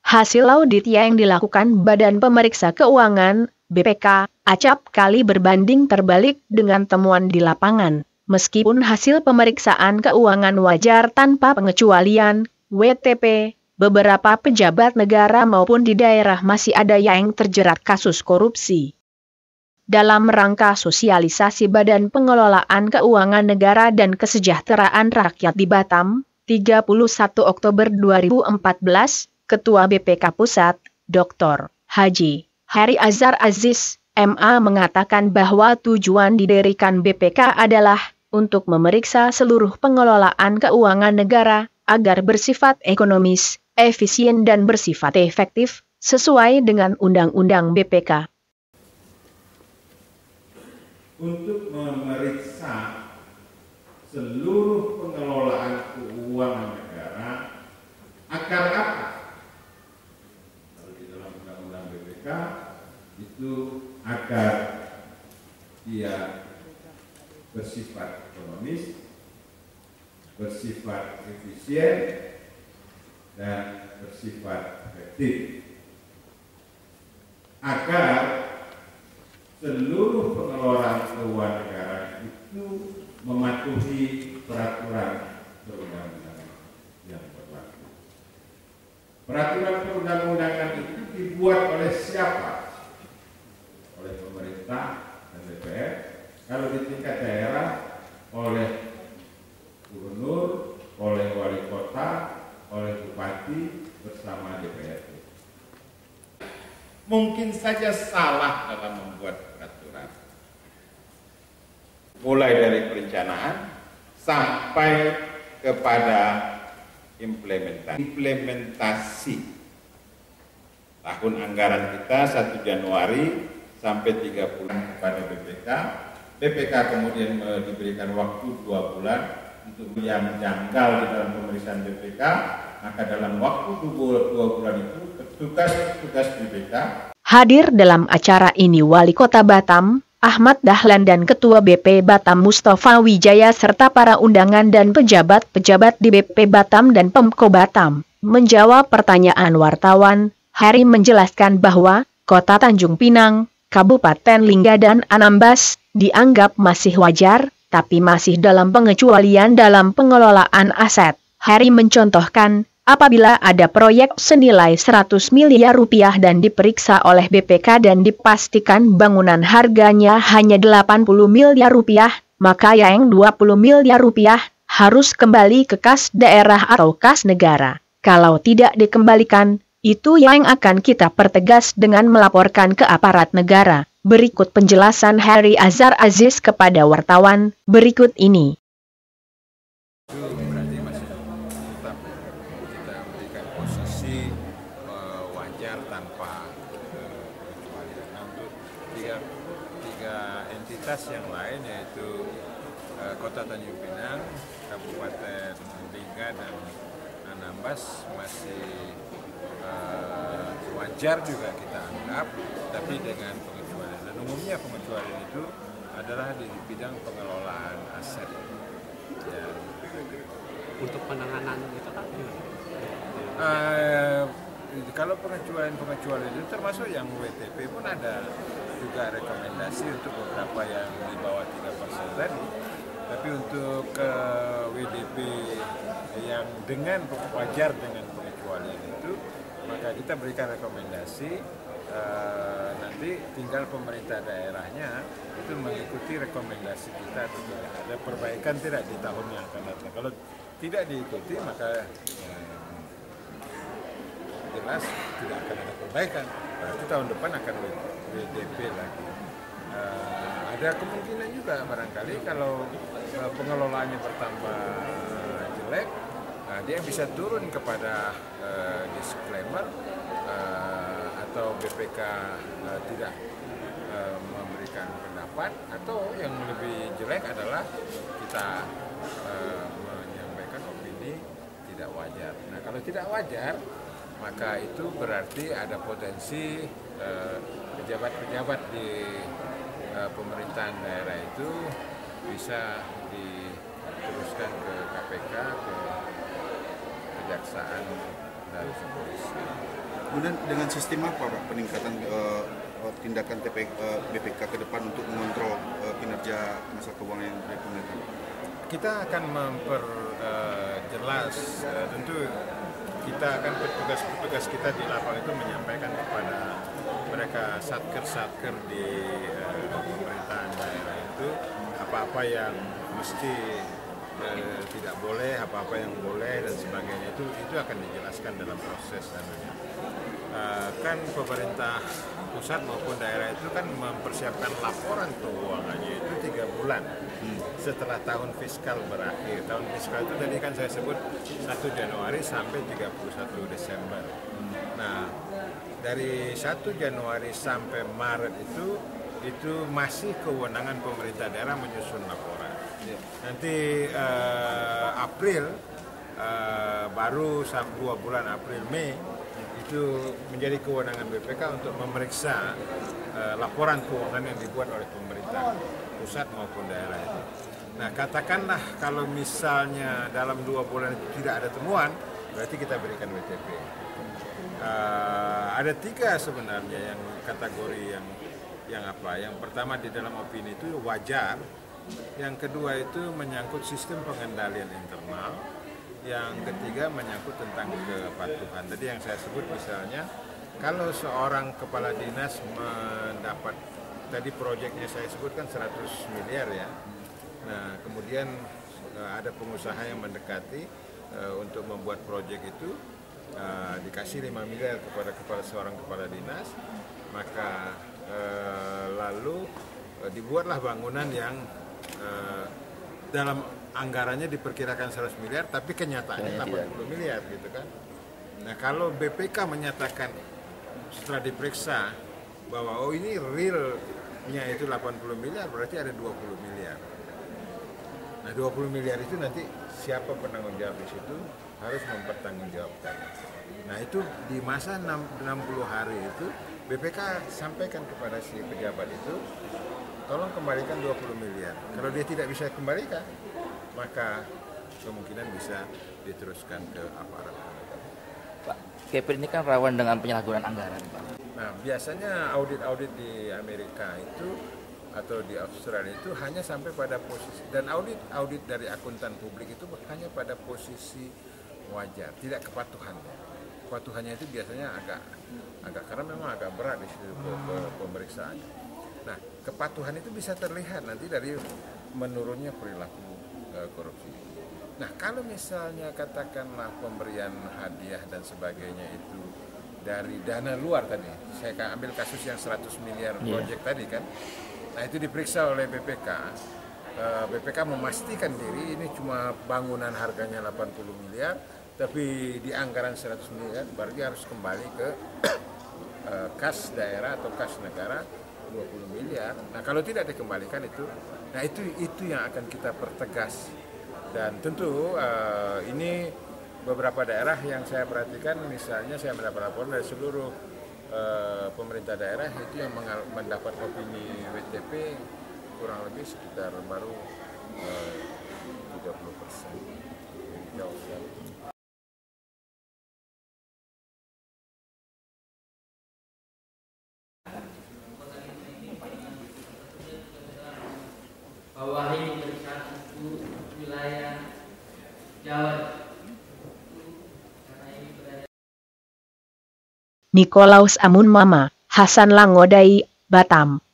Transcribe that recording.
Hasil audit yang dilakukan Badan Pemeriksa Keuangan, BPK, acap kali berbanding terbalik dengan temuan di lapangan. Meskipun hasil pemeriksaan keuangan wajar tanpa pengecualian, WTP, beberapa pejabat negara maupun di daerah masih ada yang terjerat kasus korupsi. Dalam rangka sosialisasi Badan Pengelolaan Keuangan Negara dan Kesejahteraan Rakyat di Batam, 31 Oktober 2014, Ketua BPK Pusat, Dr. Haji Heri Azhar Aziz, MA mengatakan bahwa tujuan didirikan BPK adalah untuk memeriksa seluruh pengelolaan keuangan negara, agar bersifat ekonomis, efisien dan bersifat efektif, sesuai dengan Undang-Undang BPK. Untuk memeriksa seluruh pengelolaan keuangan negara, agar apa? Kalau di dalam Undang-Undang BPK itu agar dia bersifat ekonomis, bersifat efisien, dan bersifat efektif. Agar seluruh pengelolaan keuangan negara itu mematuhi peraturan perundang-undangan yang berlaku. Peraturan perundang-undangan itu dibuat oleh siapa? Oleh pemerintah dan DPR. Kalau di tingkat daerah, oleh gubernur, oleh wali kota, oleh bupati bersama DPRD. Mungkin saja salah dalam membuat peraturan. Mulai dari perencanaan sampai kepada implementasi. Tahun anggaran kita 1 Januari sampai 30 kepada BPK. BPK kemudian diberikan waktu 2 bulan untuk yang janggal di dalam pemeriksaan BPK, maka dalam waktu 2 bulan itu tugas BPK. Hadir dalam acara ini Wali Kota Batam, Ahmad Dahlan dan Ketua BP Batam Mustafa Wijaya serta para undangan dan pejabat-pejabat di BP Batam dan Pemko Batam. Menjawab pertanyaan wartawan, Heri menjelaskan bahwa Kota Tanjung Pinang, Kabupaten Lingga dan Anambas dianggap masih wajar, tapi masih dalam pengecualian dalam pengelolaan aset. Heri mencontohkan, apabila ada proyek senilai 100 miliar rupiah dan diperiksa oleh BPK dan dipastikan bangunan harganya hanya 80 miliar rupiah, maka yang 20 miliar rupiah harus kembali ke kas daerah atau kas negara. Kalau tidak dikembalikan, itu yang akan kita pertegas dengan melaporkan ke aparat negara. Berikut penjelasan Heri Azhar Aziz kepada wartawan, berikut ini. Berarti masih tetap kita berikan posisi wajar tanpa pengecualian. Untuk tiga entitas yang lain yaitu Kota Tanjung Pinang, Kabupaten Lingga dan Anambas masih wajar juga kita anggap, tapi dengan pengecualian. Dan umumnya pengecualian itu adalah di bidang pengelolaan aset. Ya. Untuk penanganan itu kan? Kalau pengecualian itu termasuk yang WTP pun ada juga rekomendasi untuk beberapa yang di bawah 3% tadi. Tapi untuk WDP yang dengan wajar dengan pengecualian itu, maka kita berikan rekomendasi, nanti tinggal pemerintah daerahnya itu mengikuti rekomendasi kita atau tidak. Ada perbaikan tidak di tahun yang akan datang. Kalau tidak diikuti maka jelas tidak akan ada perbaikan. Berarti tahun depan akan WDP lagi. Ada kemungkinan juga barangkali kalau pengelolaannya bertambah jelek, dia bisa turun kepada disclaimer atau BPK tidak memberikan pendapat, atau yang lebih jelek adalah kita menyampaikan opini tidak wajar. Nah, kalau tidak wajar, maka itu berarti ada potensi pejabat-pejabat di pemerintahan daerah itu bisa diteruskan ke KPK, ke Kejaksaan dari kepolisian. Kemudian dengan sistem apa Pak peningkatan tindakan BPK ke depan untuk mengontrol kinerja masa keuangan yang dari pemerintah? Kita akan memperjelas, tentu kita akan petugas kita di lapangan itu menyampaikan kepada mereka satker di pemerintahan daerah itu apa-apa yang mesti tidak boleh, apa-apa yang boleh dan sebagainya itu akan dijelaskan dalam proses kan pemerintah pusat maupun daerah itu kan mempersiapkan laporan keuangannya itu 3 bulan setelah tahun fiskal berakhir. Tahun fiskal itu tadi kan saya sebut 1 Januari sampai 31 Desember. Nah, dari 1 Januari sampai Maret itu masih kewenangan pemerintah daerah menyusun laporan. Nanti April baru 2 bulan April Mei itu menjadi kewenangan BPK untuk memeriksa laporan keuangan yang dibuat oleh pemerintah pusat maupun daerah itu. Nah, katakanlah kalau misalnya dalam 2 bulan itu tidak ada temuan, berarti kita berikan WTP. Ada 3 sebenarnya yang kategori yang apa? Yang pertama di dalam opini itu wajar, yang kedua itu menyangkut sistem pengendalian internal, yang ketiga menyangkut tentang kepatuhan. Tadi yang saya sebut misalnya, kalau seorang kepala dinas mendapat, tadi proyeknya saya sebutkan 100 miliar ya. Nah, kemudian ada pengusaha yang mendekati untuk membuat proyek itu, dikasih 5 miliar kepada seorang kepala dinas, maka lalu dibuatlah bangunan yang dalam anggarannya diperkirakan 100 miliar, tapi kenyataannya 80 miliar gitu kan. Nah, kalau BPK menyatakan setelah diperiksa bahwa oh ini realnya itu 80 miliar, berarti ada 20 miliar. Nah, 20 miliar itu nanti siapa penanggung jawab di situ harus mempertanggungjawabkan. Nah, itu di masa 60 hari itu BPK sampaikan kepada si pejabat itu, tolong kembalikan 20 miliar. Kalau dia tidak bisa kembalikan, maka kemungkinan bisa diteruskan ke aparat. Pak, Kepri ini kan rawan dengan penyalahgunaan anggaran, Pak. Nah, biasanya audit-audit di Amerika itu atau di Australia itu hanya sampai pada posisi, dan audit dari akuntan publik itu hanya pada posisi wajar, tidak kepatuhannya. Kepatuhannya itu biasanya agak karena memang agak berat di situ pemeriksaannya. Nah, kepatuhan itu bisa terlihat nanti dari menurunnya perilaku korupsi. Nah, kalau misalnya katakanlah pemberian hadiah dan sebagainya itu dari dana luar tadi, saya ambil kasus yang 100 miliar proyek tadi kan, nah itu diperiksa oleh BPK. BPK memastikan diri ini cuma bangunan harganya 80 miliar, tapi di anggaran 100 miliar berarti harus kembali ke kas daerah atau kas negara 20 miliar. Nah, kalau tidak dikembalikan itu, nah itu yang akan kita pertegas. Dan tentu ini beberapa daerah yang saya perhatikan, misalnya saya mendapat laporan dari seluruh pemerintah daerah itu yang mendapat opini WTP kurang lebih sekitar baru 30%. Jauh sekali. Bawahi pemeriksaan suku wilayah Jawa. Nikolaus Amun Mama, Hasan Langodai, Batam.